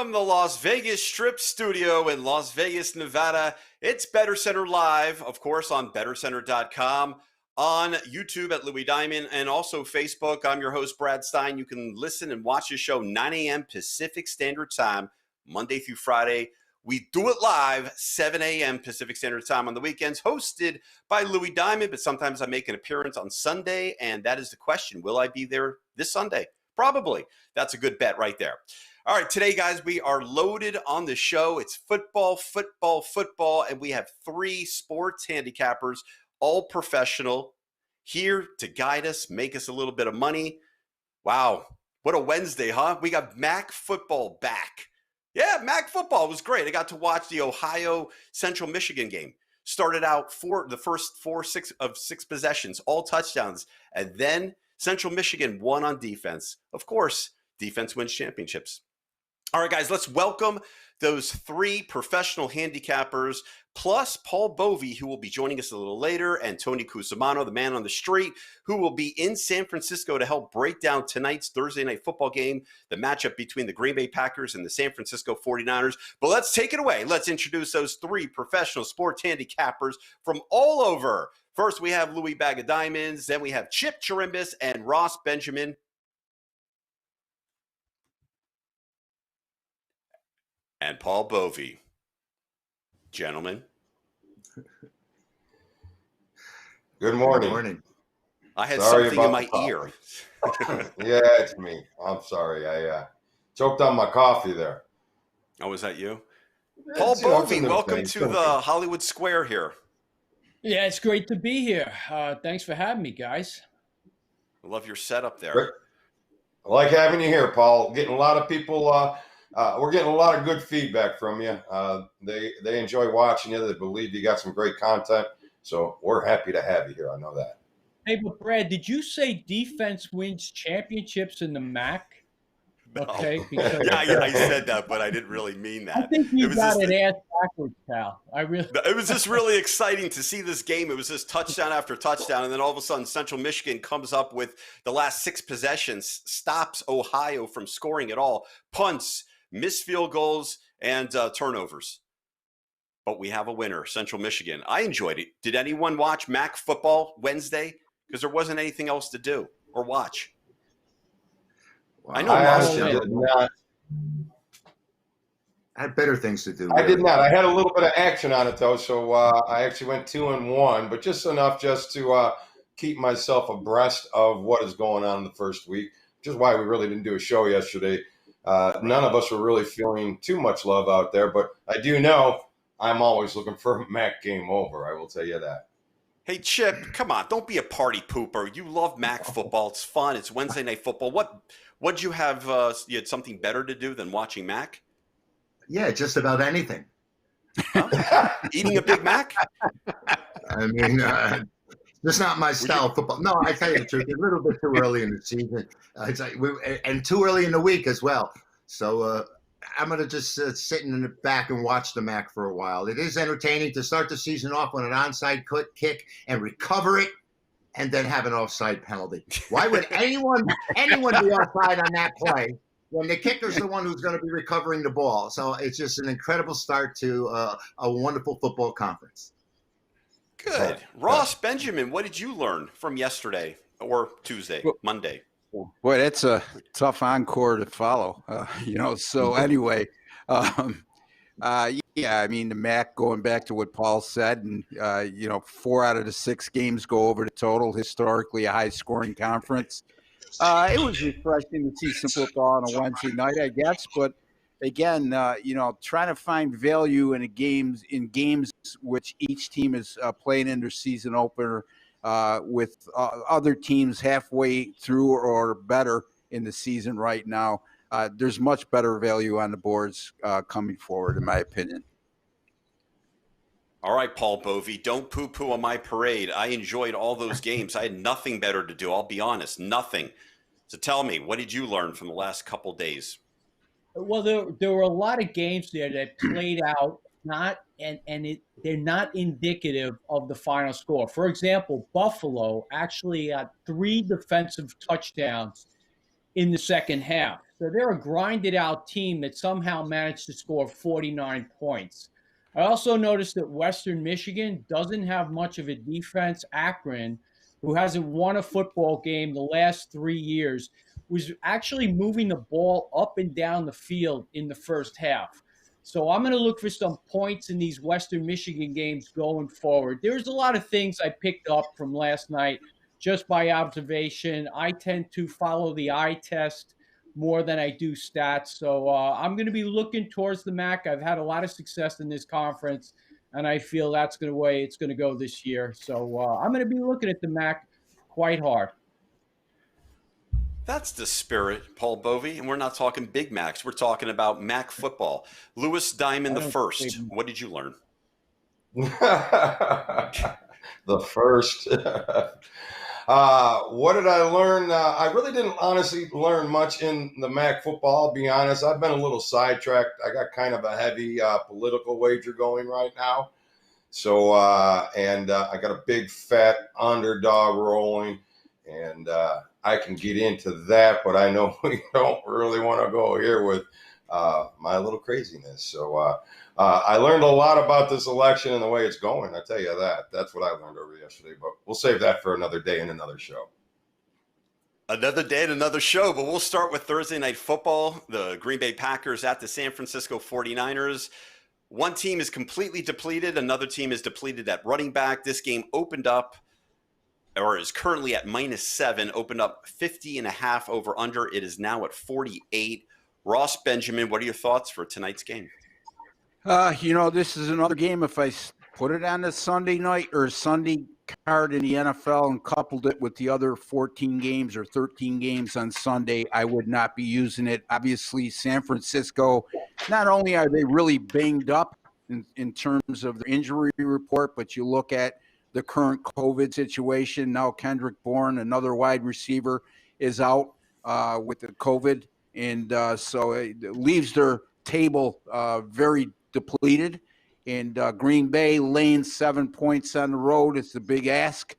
From the Las Vegas Strip Studio in Las Vegas, Nevada, it's BettorCenter Live, of course, on BettorCenter.com, on YouTube at Louis Diamond, and also Facebook. I'm your host, Brad Stein. You can listen and watch the show 9 a.m. Pacific Standard Time, Monday through Friday. We do it live, 7 a.m. Pacific Standard Time on the weekends, hosted by Louis Diamond, but sometimes I make an appearance on Sunday, and that is the question. Will I be there this Sunday? Probably. That's a good bet right there. All right, today, guys, we are loaded on the show. It's football, and we have 3 sports handicappers, all professional, here to guide us, make us a little bit of money. Wow, what a Wednesday, huh? We got MAC football back. Yeah, MAC football was great. I got to watch the Ohio Central Michigan game. Started out for the first 6 possessions, all touchdowns, and then Central Michigan won on defense. Of course, defense wins championships. All right, guys, let's welcome those 3 professional handicappers, plus Paul Bovi, who will be joining us a little later, and Tony Cusimano, the man on the street, who will be in San Francisco to help break down tonight's Thursday night football game, the matchup between the Green Bay Packers and the San Francisco 49ers. But let's take it away. Let's introduce those 3 professional sports handicappers from all over. First, we have Louis Bag of Diamonds. Then we have Chip Chirimbes and Ross Benjamin. And Paul Bovi. Gentlemen. Good morning. Good morning. I had something in my ear. Yeah, it's me. I'm sorry. I choked on my coffee there. Oh, was that you? Paul Bovi, welcome to the Hollywood Square here. Yeah, it's great to be here. Thanks for having me, guys. I love your setup there. Great. I like having you here, Paul. Getting a lot of people. We're getting a lot of good feedback from you. They enjoy watching you. They believe you got some great content. So we're happy to have you here. I know that. Hey, but Brad, did you say defense wins championships in the MAC? Okay. No. Yeah, I said that, but I didn't really mean that. I think you got it ass backwards, pal. It was just really exciting to see this game. It was just touchdown after touchdown, and then all of a sudden, Central Michigan comes up with the last 6 possessions, stops Ohio from scoring at all, punts, missed field goals, and turnovers. But we have a winner, Central Michigan. I enjoyed it. Did anyone watch MAC football Wednesday? Because there wasn't anything else to do or watch. Wow. I know. I actually did not. I had better things to do. I did not. I had a little bit of action on it though, so I actually went 2-1, but just enough just to keep myself abreast of what is going on in the first week. Which is why we really didn't do a show yesterday. None of us were really feeling too much love out there, but I do know I'm always looking for a MAC game over. I will tell you that. Hey, Chip, come on. Don't be a party pooper. You love MAC football. It's fun. It's Wednesday night football. What'd you have? You had something better to do than watching MAC? Yeah, just about anything. Huh? Eating a Big Mac? I mean, it's not my style of football. No, I tell you the truth, a little bit too early in the season. It's like and too early in the week as well. So I'm going to just sit in the back and watch the MAC for a while. It is entertaining to start the season off on an onside kick and recover it and then have an offside penalty. Why would anyone be offside on that play when the kicker's the one who's going to be recovering the ball? So it's just an incredible start to a wonderful football conference. Good. Ross Benjamin, what did you learn from yesterday or Tuesday, Monday? Boy, that's a tough encore to follow, So anyway, yeah, I mean, the MAC, going back to what Paul said, and, 4 out of the 6 games go over the total, historically a high-scoring conference. It was refreshing to see some football on a Wednesday night, I guess. But, again, trying to find value in games which each team is playing in their season opener, with other teams halfway through or better in the season right now. There's much better value on the boards coming forward, in my opinion. All right, Paul Bovi, don't poo-poo on my parade. I enjoyed all those games. I had nothing better to do. I'll be honest, nothing. So tell me, what did you learn from the last couple days? Well, there were a lot of games there that played out they're not indicative of the final score. For example, Buffalo actually had 3 defensive touchdowns in the second half. So they're a grinded out team that somehow managed to score 49 points. I also noticed that Western Michigan doesn't have much of a defense. Akron, who hasn't won a football game the last 3 years, was actually moving the ball up and down the field in the first half. So I'm going to look for some points in these Western Michigan games going forward. There's a lot of things I picked up from last night just by observation. I tend to follow the eye test more than I do stats. So I'm going to be looking towards the MAC. I've had a lot of success in this conference, and I feel that's the way it's going to go this year. So I'm going to be looking at the MAC quite hard. That's the spirit, Paul Bovi, and we're not talking Big Macs. We're talking about MAC football. Lewis Diamond the first. What did you learn? The first. What did I learn? I really didn't honestly learn much in the MAC football. I'll be honest. I've been a little sidetracked. I got kind of a heavy political wager going right now. So, I got a big fat underdog rolling, and I can get into that, but I know we don't really want to go here with my little craziness. So I learned a lot about this election and the way it's going. I tell you that. That's what I learned over yesterday, but we'll save that for another day and another show. Another day and another show, but we'll start with Thursday Night Football. The Green Bay Packers at the San Francisco 49ers. One team is completely depleted. Another team is depleted at running back. This game opened up, or is currently at -7, opened up 50.5 over under. It is now at 48. Ross Benjamin, what are your thoughts for tonight's game? This is another game. If I put it on the Sunday night or Sunday card in the NFL and coupled it with the other 14 games or 13 games on Sunday, I would not be using it. Obviously, San Francisco, not only are they really banged up in terms of their injury report, but you look at the current COVID situation. Now Kendrick Bourne, another wide receiver, is out with the COVID. And so it leaves their table very depleted. And Green Bay laying 7 points on the road is the big ask.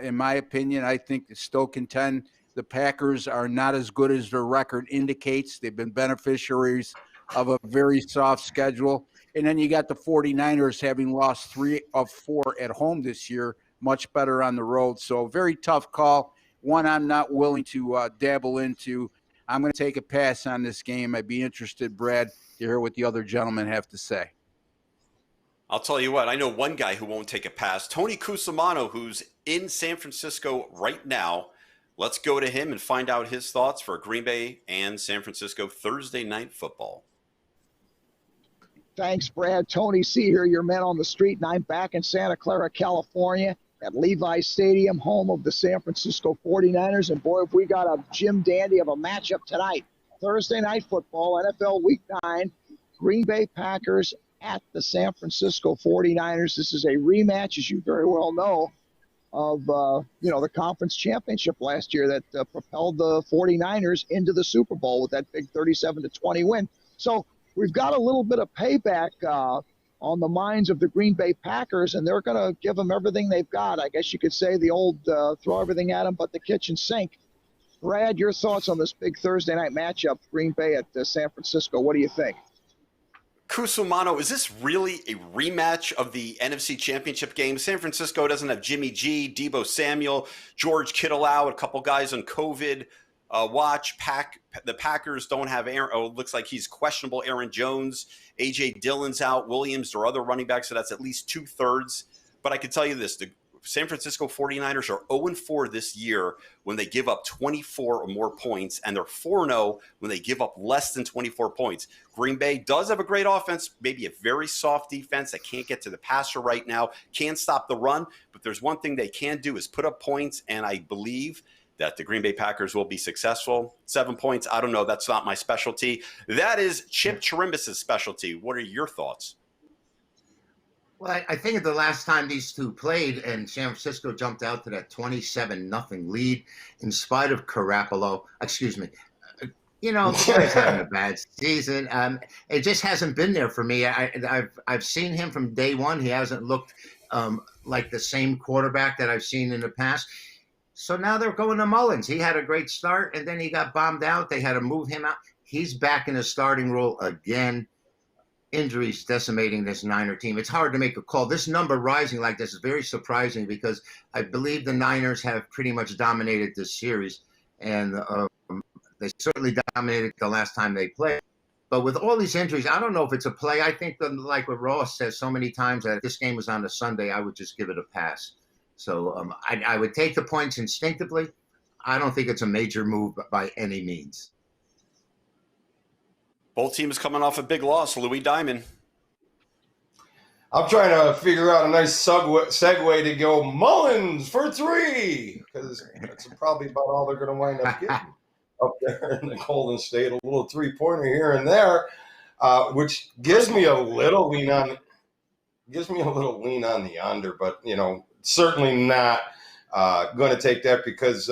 In my opinion, I think they still contend. The Packers are not as good as their record indicates. They've been beneficiaries of a very soft schedule. And then you got the 49ers having lost 3 of 4 at home this year, much better on the road. So very tough call. One I'm not willing to dabble into. I'm going to take a pass on this game. I'd be interested, Brad, to hear what the other gentlemen have to say. I'll tell you what, I know one guy who won't take a pass, Tony Cusimano, who's in San Francisco right now. Let's go to him and find out his thoughts for Green Bay and San Francisco Thursday Night Football. Thanks, Brad. Tony C. here, your man on the street, and I'm back in Santa Clara, California at Levi Stadium, home of the San Francisco 49ers. And boy, if we got a Jim Dandy of a matchup tonight. Thursday Night Football, NFL Week 9, Green Bay Packers at the San Francisco 49ers. This is a rematch, as you very well know, of the conference championship last year that propelled the 49ers into the Super Bowl with that big 37-20 win. So we've got a little bit of payback on the minds of the Green Bay Packers, and they're going to give them everything they've got. I guess you could say the old throw everything at them but the kitchen sink. Brad, your thoughts on this big Thursday night matchup, Green Bay at San Francisco. What do you think? Cusimano, is this really a rematch of the NFC Championship game? San Francisco doesn't have Jimmy G, Deebo Samuel, George Kittle out, a couple guys on COVID watch. The Packers don't have Aaron. Oh, it looks like he's questionable. Aaron Jones, A.J. Dillon's out, Williams or other running backs, so that's at least 2/3. But I can tell you this, the San Francisco 49ers are 0-4 this year when they give up 24 or more points, and they're 4-0 when they give up less than 24 points. Green Bay does have a great offense, maybe a very soft defense that can't get to the passer right now, can't stop the run, but there's one thing they can do is put up points, and I believe that the Green Bay Packers will be successful. 7 points, I don't know. That's not my specialty. That is Chip Chirimbes' specialty. What are your thoughts? Well, I think the last time these two played and San Francisco jumped out to that 27-0 lead in spite of Garoppolo. Excuse me. The guy's having a bad season. It just hasn't been there for me. I've seen him from day one. He hasn't looked like the same quarterback that I've seen in the past. So now they're going to Mullins. He had a great start, and then he got bombed out. They had to move him out. He's back in the starting role again. Injuries decimating this Niner team. It's hard to make a call. This number rising like this is very surprising because I believe the Niners have pretty much dominated this series, and they certainly dominated the last time they played. But with all these injuries, I don't know if it's a play. I think that, like what Ross says so many times, that if this game was on a Sunday, I would just give it a pass. So I would take the points instinctively. I don't think it's a major move by any means. Both teams coming off a big loss. Louis Diamond. I'm trying to figure out a nice segue to go Mullins for 3, because that's probably about all they're going to wind up getting up there in the Golden State. A little 3-pointer here and there, which gives me a little lean on the under, but certainly not going to take that because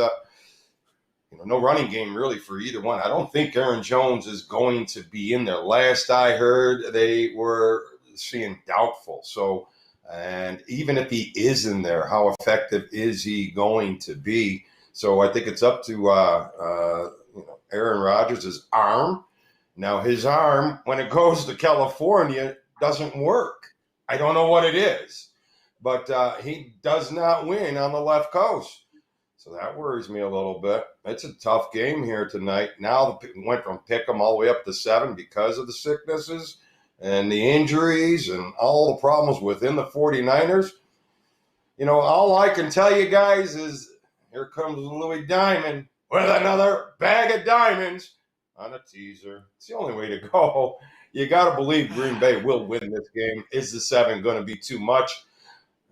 no running game really for either one. I don't think Aaron Jones is going to be in there. Last I heard, they were seeing doubtful. So, and even if he is in there, how effective is he going to be? So I think it's up to Aaron Rodgers' arm. Now his arm, when it goes to California, doesn't work. I don't know what it is, but he does not win on the left coast. So that worries me a little bit. It's a tough game here tonight. Now it went from pick 'em all the way up to 7 because of the sicknesses and the injuries and all the problems within the 49ers. All I can tell you guys is here comes Louis Diamond with another bag of diamonds on a teaser. It's the only way to go. You got to believe Green Bay will win this game. Is the 7 going to be too much?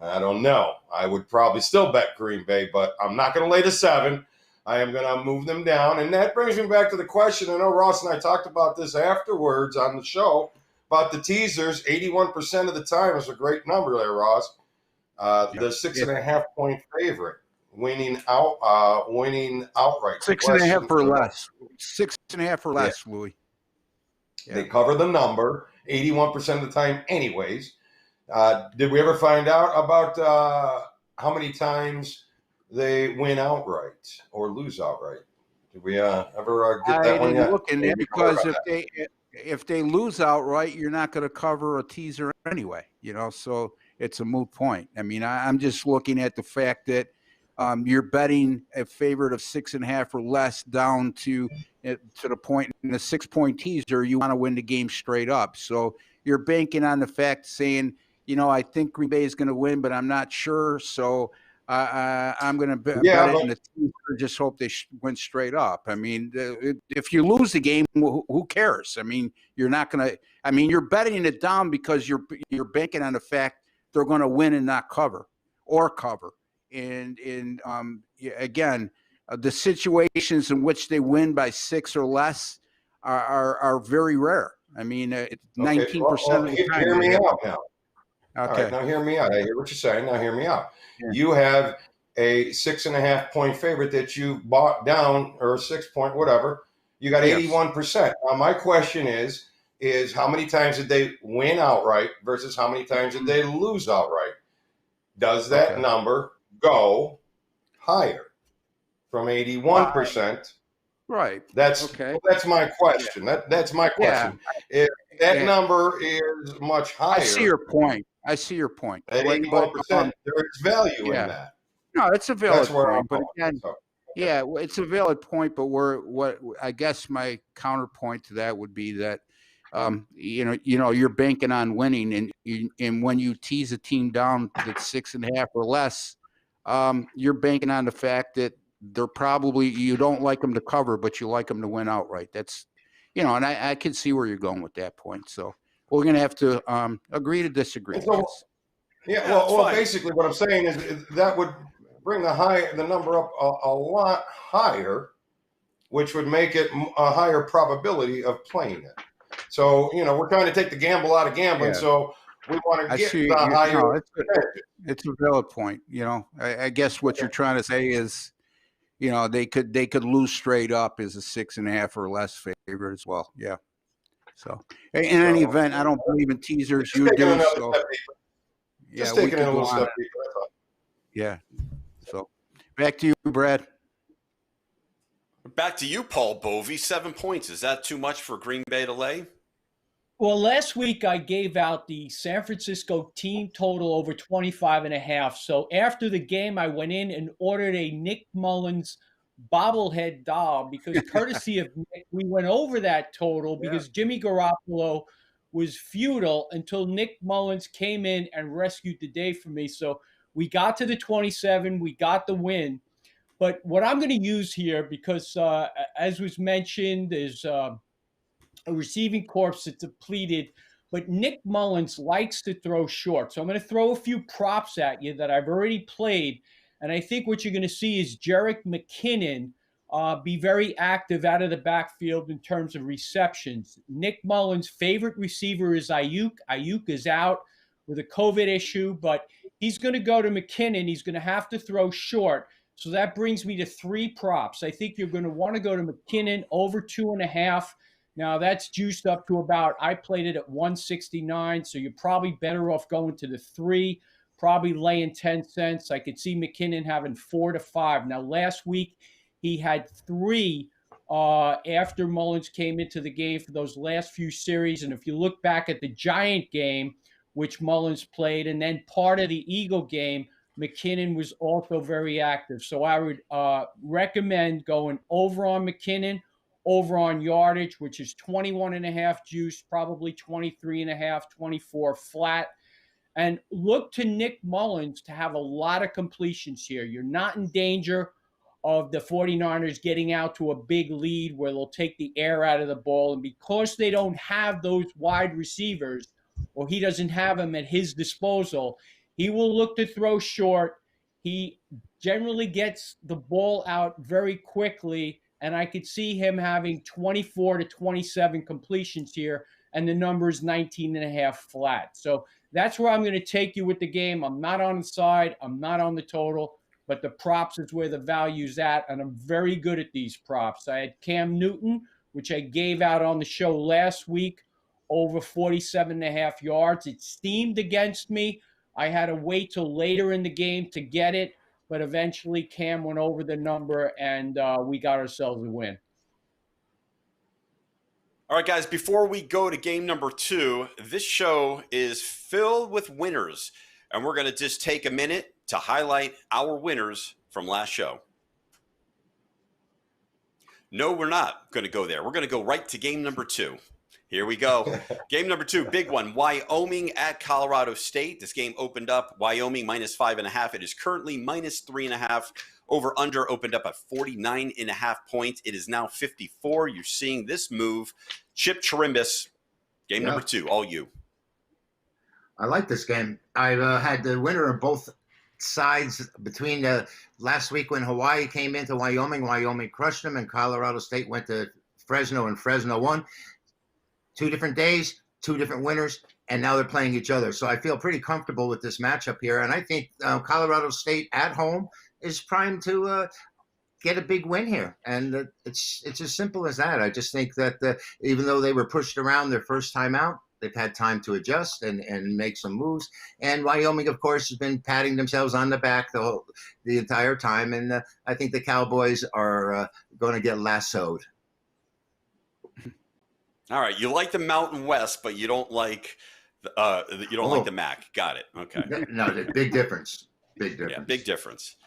I don't know. I would probably still bet Green Bay, but I'm not going to lay the 7. I am going to move them down. And that brings me back to the question. I know Ross and I talked about this afterwards on the show about the teasers. 81% of the time is a great number there, Ross. The 6.5 point favorite winning outright. 6.5 or less. 6.5 or less, yeah. Louis. Yeah. They cover the number 81% of the time anyways. Did we ever find out about how many times they win outright or lose outright? Did we ever get that one yet? I didn't look in because if they lose outright, you're not going to cover a teaser anyway. So it's a moot point. I mean, I'm just looking at the fact that you're betting a favorite of 6.5 or less down to the point in a 6-point teaser. You want to win the game straight up. So you're banking on the fact saying, I think Green Bay is going to win, but I'm not sure. So I'm going to bet it in the teaser, just hope they win straight up. I mean, if you lose the game, who cares? I mean, you're not going to – I mean, you're betting it down because you're banking on the fact they're going to win and not cover or cover. And again, the situations in which they win by 6 or less are very rare. I mean, 19% of the time. Hear me out now. Okay. All right, now hear me out. I hear what you're saying. Now hear me out. Yeah. You have a 6.5 point favorite that you bought down, or a 6 point, whatever. You got 81%. Now my question is how many times did they win outright versus how many times did they lose outright? Does that number go higher from 81%? Right. That's my question. Yeah. That's my question. Yeah. If that number is much higher. I see your point. At 81%, there is value in that. No, it's a valid point. But again, it's a valid point. But what I guess my counterpoint to that would be that you're banking on winning, and when you tease a team down to 6.5 or less, you're banking on the fact that they're probably, you don't like them to cover, but you like them to win outright. That's, and I can see where you're going with that point. So we're going to have to agree to disagree. So, well, basically what I'm saying is that would bring the number up a lot higher, which would make it a higher probability of playing it. So, we're trying to take the gamble out of gambling. Yeah. So we want to get the higher. It's a valid point. I guess what you're trying to say is, they could lose straight up as a 6.5 or less favorite as well. Yeah. So in any event, I don't believe in teasers. You do. So just taking it a little step deeper. Yeah. So Back to you, Brad. Back to you, Paul Bovi. 7 points. Is that too much for Green Bay to lay? Well, last week I gave out the San Francisco team total over 25.5. So after the game, I went in and ordered a Nick Mullins bobblehead doll because courtesy of Nick, we went over that total because Jimmy Garoppolo was futile until Nick Mullins came in and rescued the day for me. So we got to the 27, we got the win. But what I'm going to use here, because as was mentioned, is a receiving corps that's depleted, but Nick Mullins likes to throw short. So I'm going to throw a few props at you that I've already played. And I think what you're going to see is Jerick McKinnon be very active out of the backfield in terms of receptions. Nick Mullins' favorite receiver is Ayuk. Ayuk is out with a COVID issue, but he's going to go to McKinnon. He's going to have to throw short. So that brings me to 3 props. I think you're going to want to go to McKinnon over 2.5. Now that's juiced up to about, I played it at 169. So you're probably better off going to the 3, probably laying 10 cents. I could see McKinnon having 4 to 5. Now last week he had 3 after Mullins came into the game for those last few series. And if you look back at the Giant game, which Mullins played, and then part of the Eagle game, McKinnon was also very active. So I would recommend going over on McKinnon, over on yardage, which is 21.5 juice, probably 23.5, 24 flat. And look to Nick Mullins to have a lot of completions here. You're not in danger of the 49ers getting out to a big lead where they'll take the air out of the ball. And because they don't have those wide receivers, or he doesn't have them at his disposal, he will look to throw short. He generally gets the ball out very quickly, and I could see him having 24 to 27 completions here, and the number is 19.5 flat. So that's where I'm going to take you with the game. I'm not on the side. I'm not on the total, but the props is where the value's at, and I'm very good at these props. I had Cam Newton, which I gave out on the show last week, over 47.5 yards. It steamed against me. I had to wait till later in the game to get it, but eventually Cam went over the number, and we got ourselves a win. All right, guys, before we go to game number 2, this show is filled with winners, and we're going to just take a minute to highlight our winners from last show. No, we're not going to go there. We're going to go right to game number 2. Here we go. Game number 2, big one. Wyoming at Colorado State. This game opened up Wyoming minus 5.5. It is currently minus 3.5. Over under opened up at 49.5 points. It is now 54. You're seeing this move. Chip Chirimbes, game number 2, all you. I like this game. I've had the winner of both sides between last week when Hawaii came into Wyoming. Wyoming crushed them, and Colorado State went to Fresno, and Fresno won. 2 different days, 2 different winners, and now they're playing each other. So I feel pretty comfortable with this matchup here. And I think Colorado State at home is primed to get a big win here. And it's as simple as that. I just think that even though they were pushed around their first time out, they've had time to adjust and make some moves. And Wyoming, of course, has been patting themselves on the back the entire time. And I think the Cowboys are going to get lassoed. All right, you like the Mountain West, but you don't like like the MAC. Got it. Okay. No, big difference. Big difference. Yeah, big difference.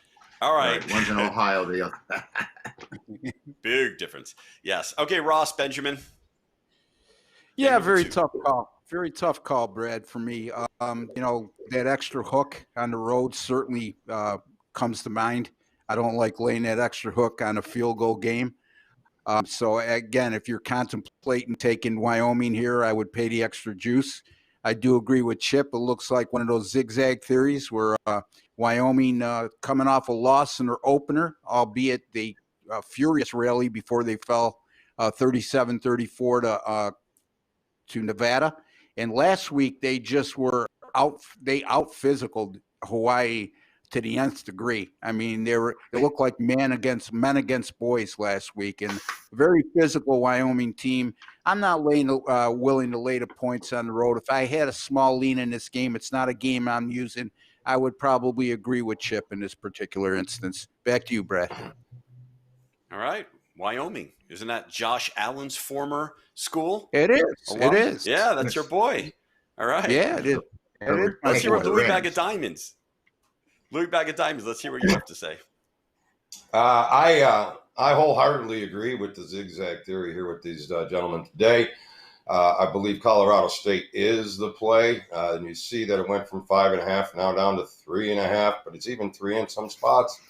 All right. One's in Ohio, the other. Big difference. Yes. Okay, Ross, Benjamin. Yeah, very tough call. Very tough call, Brad, for me. That extra hook on the road certainly comes to mind. I don't like laying that extra hook on a field goal game. So, again, if you're contemplating taking Wyoming here, I would pay the extra juice. I do agree with Chip. It looks like one of those zigzag theories where Wyoming coming off a loss in their opener, albeit the furious rally before they fell 37-34 to Nevada. And last week they just were out-physicaled Hawaii to the nth degree. I mean, it looked like men against boys last week, and a very physical Wyoming team. I'm not willing to lay the points on the road. If I had a small lean in this game, it's not a game I'm using I would probably agree with Chip in this particular instance. Back to you, Brad. All right. Wyoming. Isn't that Josh Allen's former school? It is. Alum? It is. Yeah, that's your boy. All right. Yeah, it is. Let's hear what the Louis Rams. Bag of Diamonds. Louis Bag of Diamonds. Let's hear what you have to say. I wholeheartedly agree with the zigzag theory here with these gentlemen today. I believe Colorado State is the play. And you see that it went from 5.5 now down to 3.5, but it's even 3 in some spots.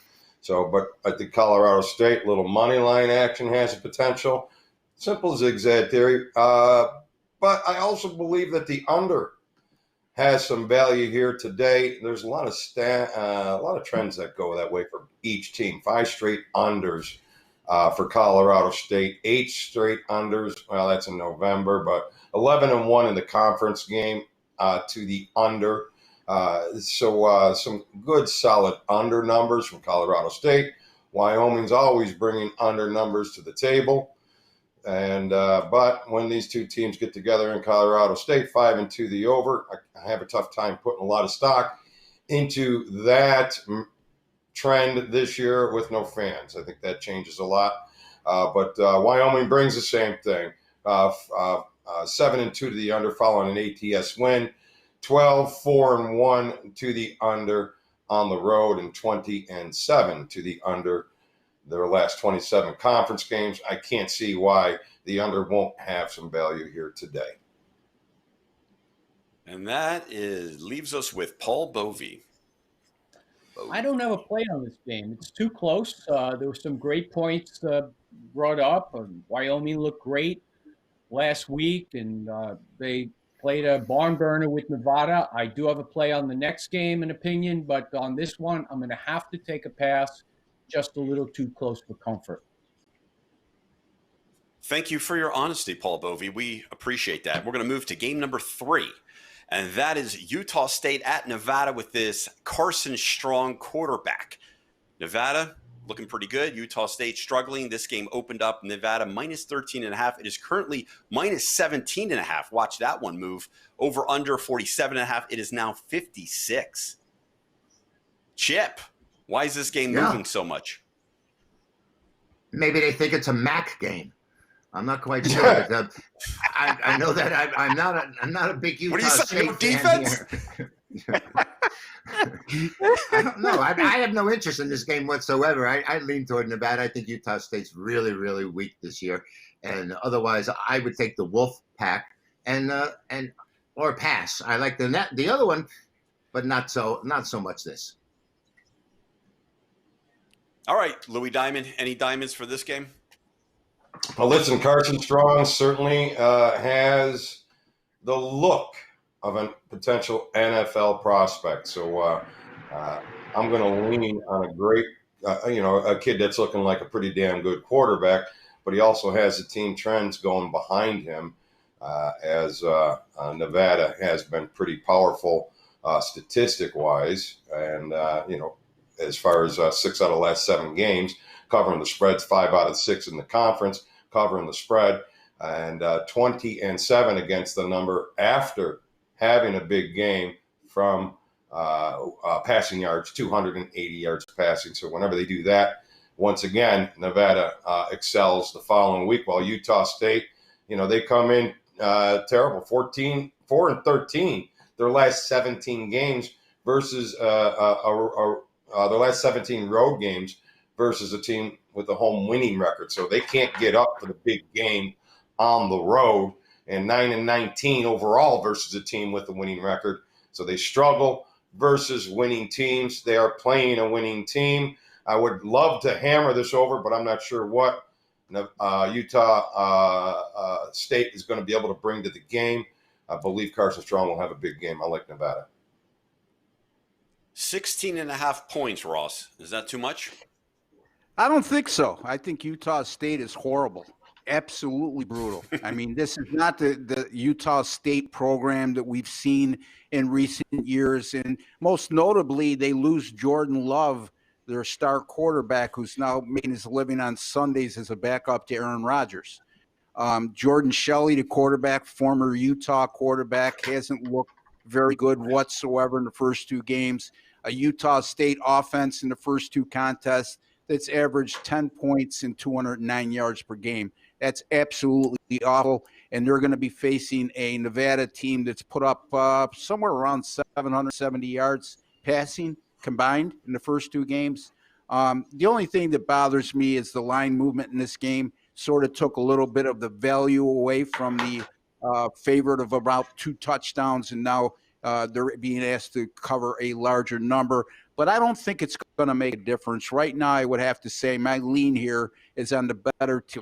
So, but I think Colorado State, little money line action has a potential. Simple zigzag theory. But I also believe that the under has some value here today. There's a lot of trends that go that way for each team. 5 straight unders for Colorado State, 8 straight unders. Well, that's in November, but 11-1 in the conference game to the under. So some good solid under numbers from Colorado State. Wyoming's always bringing under numbers to the table. And but when these two teams get together in Colorado State, 5-2 the over, I have a tough time putting a lot of stock into that trend this year with no fans. I think that changes a lot. But Wyoming brings the same thing. 7-2 to the under following an ATS win. 12-4-1 to the under on the road, and 20-7 to the under their last 27 conference games. I can't see why the under won't have some value here today. And that leaves us with Paul Bovi. I don't have a play on this game. It's too close. There were some great points brought up. Wyoming looked great last week, and they played a barn burner with Nevada. I do have a play on the next game, an opinion, but on this one, I'm going to have to take a pass. Just a little too close for comfort. Thank you for your honesty, Paul Bovi. We appreciate that. We're going to move to game number 3, and that is Utah State at Nevada with this Carson Strong quarterback. Nevada looking pretty good. Utah State struggling. This game opened up Nevada minus 13.5. It is currently minus 17.5. Watch that one move. Over under 47.5. It is now 56. Chip, why is this game moving so much? Maybe they think it's a MAC game. I'm not quite sure. But, I know that I'm not a big Utah State fan here. I don't know. I have no interest in this game whatsoever. I lean toward Nevada. I think Utah State's really, really weak this year, and otherwise, I would take the Wolf Pack and or pass. I like the other one, but not so much this. All right, Louis Diamond. Any diamonds for this game? Well, listen, Carson Strong certainly has the look of a potential NFL prospect. So I'm going to lean on a great, a kid that's looking like a pretty damn good quarterback, but he also has the team trends going behind him as Nevada has been pretty powerful statistic-wise. And, as far as 6 out of the last 7 games, covering the spreads, 5 out of 6 in the conference, covering the spread, and 20-7 against the number after having a big game from passing yards, 280 yards passing. So whenever they do that, once again, Nevada excels the following week, while Utah State, they come in terrible, 4-13, their last 17 games versus their last 17 road games versus a team with a home winning record. So they can't get up for the big game on the road, and 9-19 overall versus a team with a winning record. So they struggle versus winning teams. They are playing a winning team. I would love to hammer this over, but I'm not sure what Utah State is going to be able to bring to the game. I believe Carson Strong will have a big game. I like Nevada. 16.5 points, Ross. Is that too much? I don't think so. I think Utah State is horrible. Absolutely brutal. I mean, this is not the Utah State program that we've seen in recent years. And most notably, they lose Jordan Love, their star quarterback, who's now making his living on Sundays as a backup to Aaron Rodgers. Jordan Shelley, the quarterback, former Utah quarterback, hasn't looked very good whatsoever in the first two games. A Utah State offense in the first two contests that's averaged 10 points and 209 yards per game. That's absolutely awful. And they're going to be facing a Nevada team that's put up somewhere around 770 yards passing combined in the first two games. The only thing that bothers me is the line movement in this game sort of took a little bit of the value away from the favorite of about 2 touchdowns, and now they're being asked to cover a larger number. But I don't think it's going to make a difference. Right now, I would have to say my lean here is on the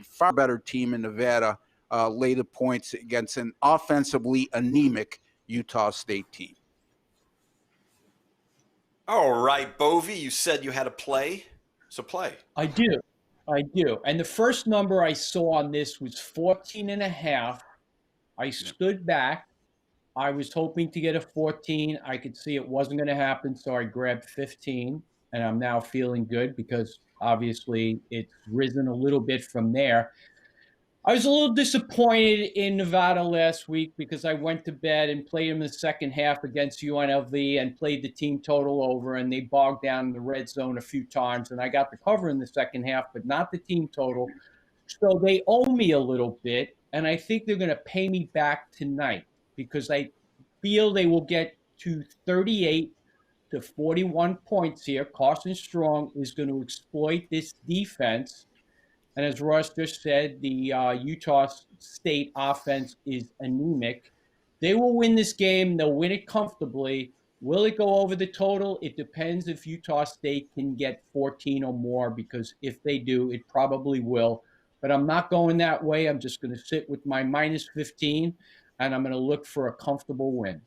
far better team in Nevada, lay the points against an offensively anemic Utah State team. All right, Bovi, you said you had a play, so play. I do. And the first number I saw on this was 14.5. I stood back. I was hoping to get a 14. I could see it wasn't going to happen, so I grabbed 15, and I'm now feeling good because obviously it's risen a little bit from there. I was a little disappointed in Nevada last week because I went to bed and played them in the second half against UNLV and played the team total over, and they bogged down in the red zone a few times, and I got the cover in the second half, but not the team total. So they owe me a little bit, and I think they're going to pay me back tonight because I feel they will get to 38 to 41 points here. Carson Strong is going to exploit this defense. And as Ross just said, the Utah State offense is anemic. They will win this game. They'll win it comfortably. Will it go over the total? It depends if Utah State can get 14 or more, because if they do, it probably will. But I'm not going that way. I'm just going to sit with my minus 15, and I'm going to look for a comfortable win.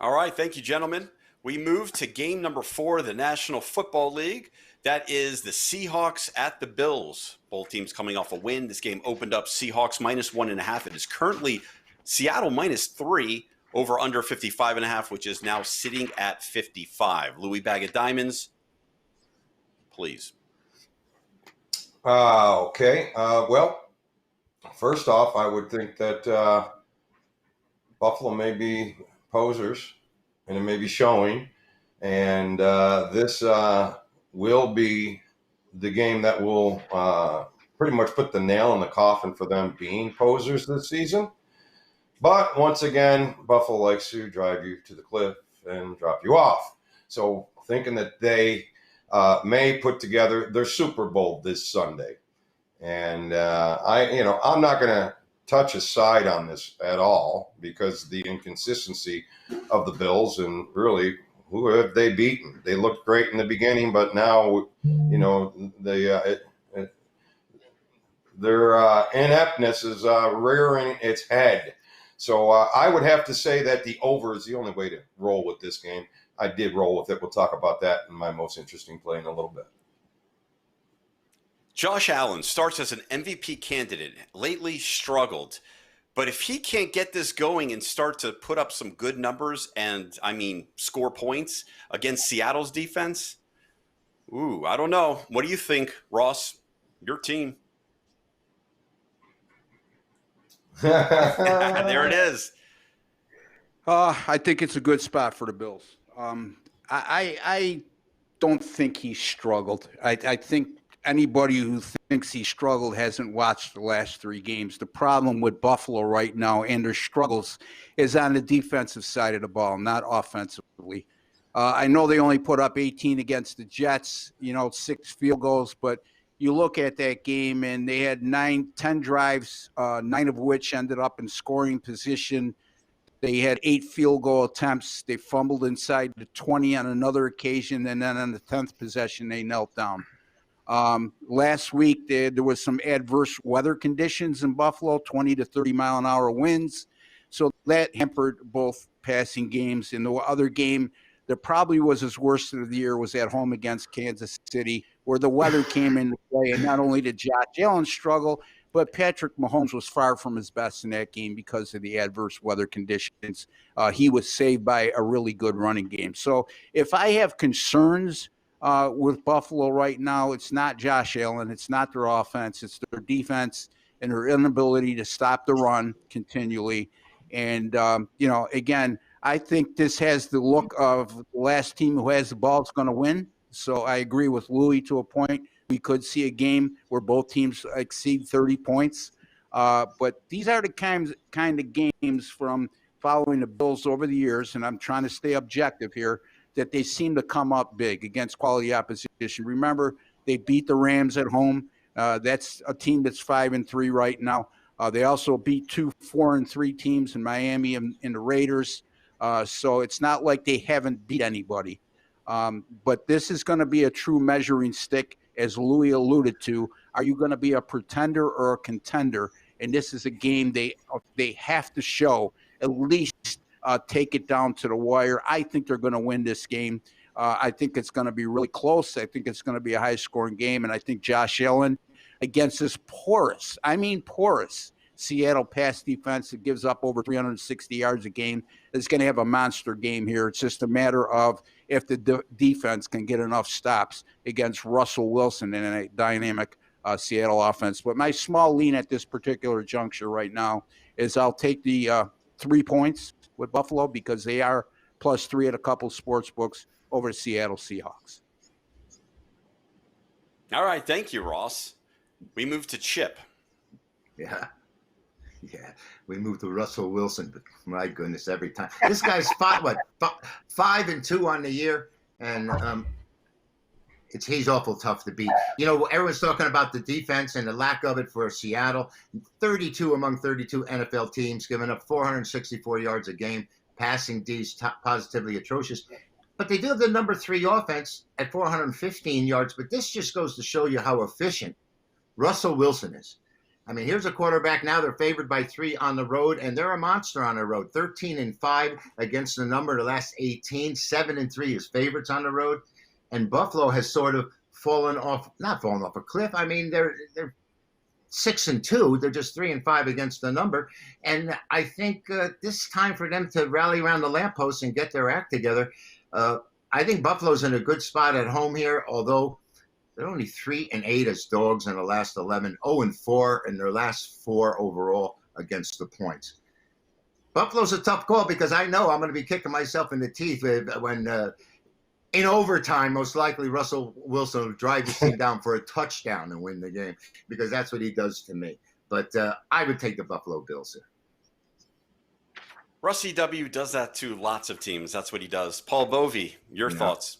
All right. Thank you, gentlemen. We move to game number 4 of the National Football League. That is the Seahawks at the Bills. Both teams coming off a win. This game opened up Seahawks minus 1.5. It is currently Seattle minus 3, over under 55.5, which is now sitting at 55. Louis Bag of Diamonds, please. Okay. Well, first off, I would think that Buffalo may be posers, and it may be showing. And this will be the game that will pretty much put the nail in the coffin for them being posers this season. But once again, Buffalo likes to drive you to the cliff and drop you off. So thinking that they may put together their Super Bowl this Sunday. And I'm not going to touch a side on this at all because the inconsistency of the Bills, and really, who have they beaten? They looked great in the beginning, but now, their ineptness is rearing its head. So I would have to say that the over is the only way to roll with this game. I did roll with it. We'll talk about that in my most interesting play in a little bit. Josh Allen starts as an MVP candidate, lately struggled. But if he can't get this going and start to put up some good numbers and, score points against Seattle's defense, I don't know. What do you think, Ross? Your team. There it is. I think it's a good spot for the Bills. I don't think he struggled. I think anybody who thinks he struggled hasn't watched the last 3 games. The problem with Buffalo right now and their struggles is on the defensive side of the ball, not offensively. I know they only put up 18 against the Jets, 6 field goals, but you look at that game and they had 10 drives, 9 of which ended up in scoring position. They had 8 field goal attempts. They fumbled inside the 20 on another occasion, and then on the 10th possession, they knelt down. Last week, there was some adverse weather conditions in Buffalo, 20 to 30 mile an hour winds. So that hampered both passing games. In the other game that probably was his worst of the year was at home against Kansas City, where the weather came into play. And not only did Josh Allen struggle, but Patrick Mahomes was far from his best in that game because of the adverse weather conditions. He was saved by a really good running game. So if I have concerns with Buffalo right now, it's not Josh Allen, it's not their offense, it's their defense and their inability to stop the run continually. And, again, I think this has the look of the last team who has the ball is going to win. So I agree with Louis to a point. We could see a game where both teams exceed 30 points. But these are the kind of games from following the Bills over the years, and I'm trying to stay objective here, that they seem to come up big against quality opposition. Remember, they beat the Rams at home. That's a team that's 5-3 right now. They also beat 2 4-3 teams in Miami and the Raiders. So it's not like they haven't beat anybody. But this is going to be a true measuring stick, as Louis alluded to. Are you going to be a pretender or a contender? And this is a game they have to show, at least take it down to the wire. I think they're going to win this game. I think it's going to be really close. I think it's going to be a high-scoring game. And I think Josh Allen, against this porous Seattle pass defense that gives up over 360 yards a game, is going to have a monster game here. It's just a matter of if the defense can get enough stops against Russell Wilson in a dynamic Seattle offense. But my small lean at this particular juncture right now is I'll take the 3 points with Buffalo, because they are +3 at a couple sports books over the Seattle Seahawks. All right. Thank you, Ross. We move to Chip. Yeah. We moved to Russell Wilson, but my goodness, every time. This guy's 5-2 on the year, and he's awful tough to beat. Everyone's talking about the defense and the lack of it for Seattle. 32 among 32 NFL teams, giving up 464 yards a game. Passing D's positively atrocious. But they do have the number 3 offense at 415 yards. But this just goes to show you how efficient Russell Wilson is. I mean, here's a quarterback now. They're favored by 3 on the road, and they're a monster on the road. 13-5 against the number the last 18. 7-3 is favorites on the road. And Buffalo has sort of not fallen off a cliff. I mean, they're 6-2. They're just 3-5 against the number. And I think this is time for them to rally around the lamppost and get their act together. I think Buffalo's in a good spot at home here, although they're only 3-8 as dogs in the last 11, 0-4 in their last 4 overall against the points. Buffalo's a tough call, because I know I'm going to be kicking myself in the teeth when in overtime, most likely Russell Wilson will drive his team down for a touchdown and win the game, because that's what he does to me. But I would take the Buffalo Bills here. Russie W. does that to lots of teams. That's what he does. Paul Bovi, your thoughts?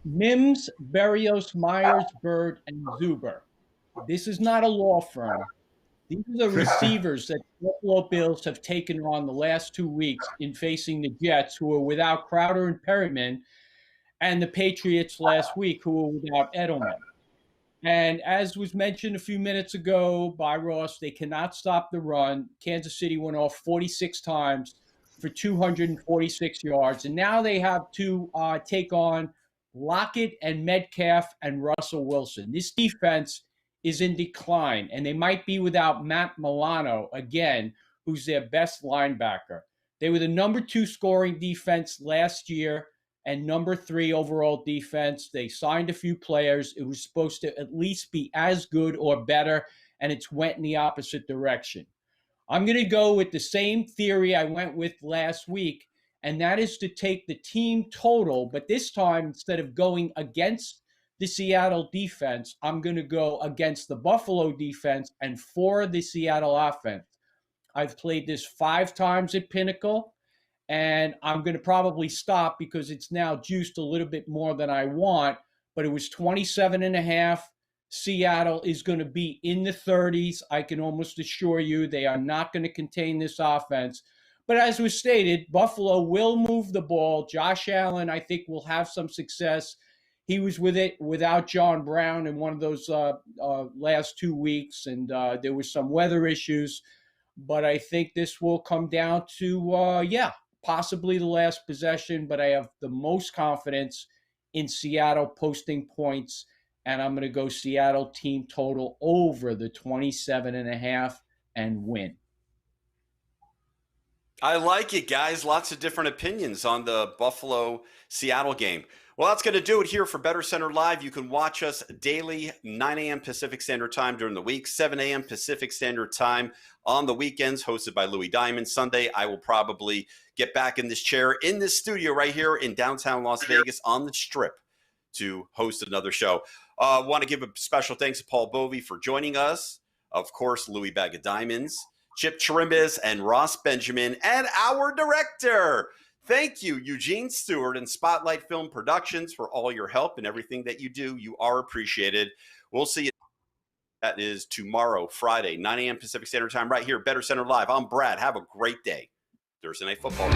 Mims, Berrios, Myers, Bird, and Zuber. This is not a law firm. These are the receivers that the Buffalo Bills have taken on the last 2 weeks in facing the Jets, who are without Crowder and Perryman, and the Patriots last week, who were without Edelman. And as was mentioned a few minutes ago by Ross, they cannot stop the run. Kansas City went off 46 times for 246 yards. And now they have to take on Lockett and Metcalf and Russell Wilson. This defense is in decline, and they might be without Matt Milano again, who's their best linebacker. They were the number 2 scoring defense last year and number 3 overall defense. They signed a few players. It was supposed to at least be as good or better, and it's went in the opposite direction. I'm going to go with the same theory I went with last week, and that is to take the team total, but this time, instead of going against the Seattle defense, I'm going to go against the Buffalo defense and for the Seattle offense. I've played this 5 times at Pinnacle, and I'm going to probably stop because it's now juiced a little bit more than I want, but it was 27.5. Seattle is going to be in the 30s. I can almost assure you they are not going to contain this offense. But as was stated, Buffalo will move the ball. Josh Allen, I think, will have some success. He was with it without John Brown in one of those last 2 weeks, and there were some weather issues. But I think this will come down to, possibly the last possession. But I have the most confidence in Seattle posting points, and I'm going to go Seattle team total over the 27.5 and win. I like it, guys. Lots of different opinions on the Buffalo-Seattle game. Well, that's going to do it here for Better Center Live. You can watch us daily, 9 a.m. Pacific Standard Time during the week, 7 a.m. Pacific Standard Time on the weekends, hosted by Louis Diamond. Sunday, I will probably get back in this chair in this studio right here in downtown Las Vegas on the Strip to host another show. Want to give a special thanks to Paul Bovi for joining us. Of course, Louis Bag of Diamonds, Chip Chirimbes, and Ross Benjamin, and our director. Thank you, Eugene Stewart and Spotlight Film Productions, for all your help and everything that you do. You are appreciated. We'll see you. That is tomorrow, Friday, 9 a.m. Pacific Standard Time, right here, Better Center Live. I'm Brad. Have a great day. Thursday Night Football.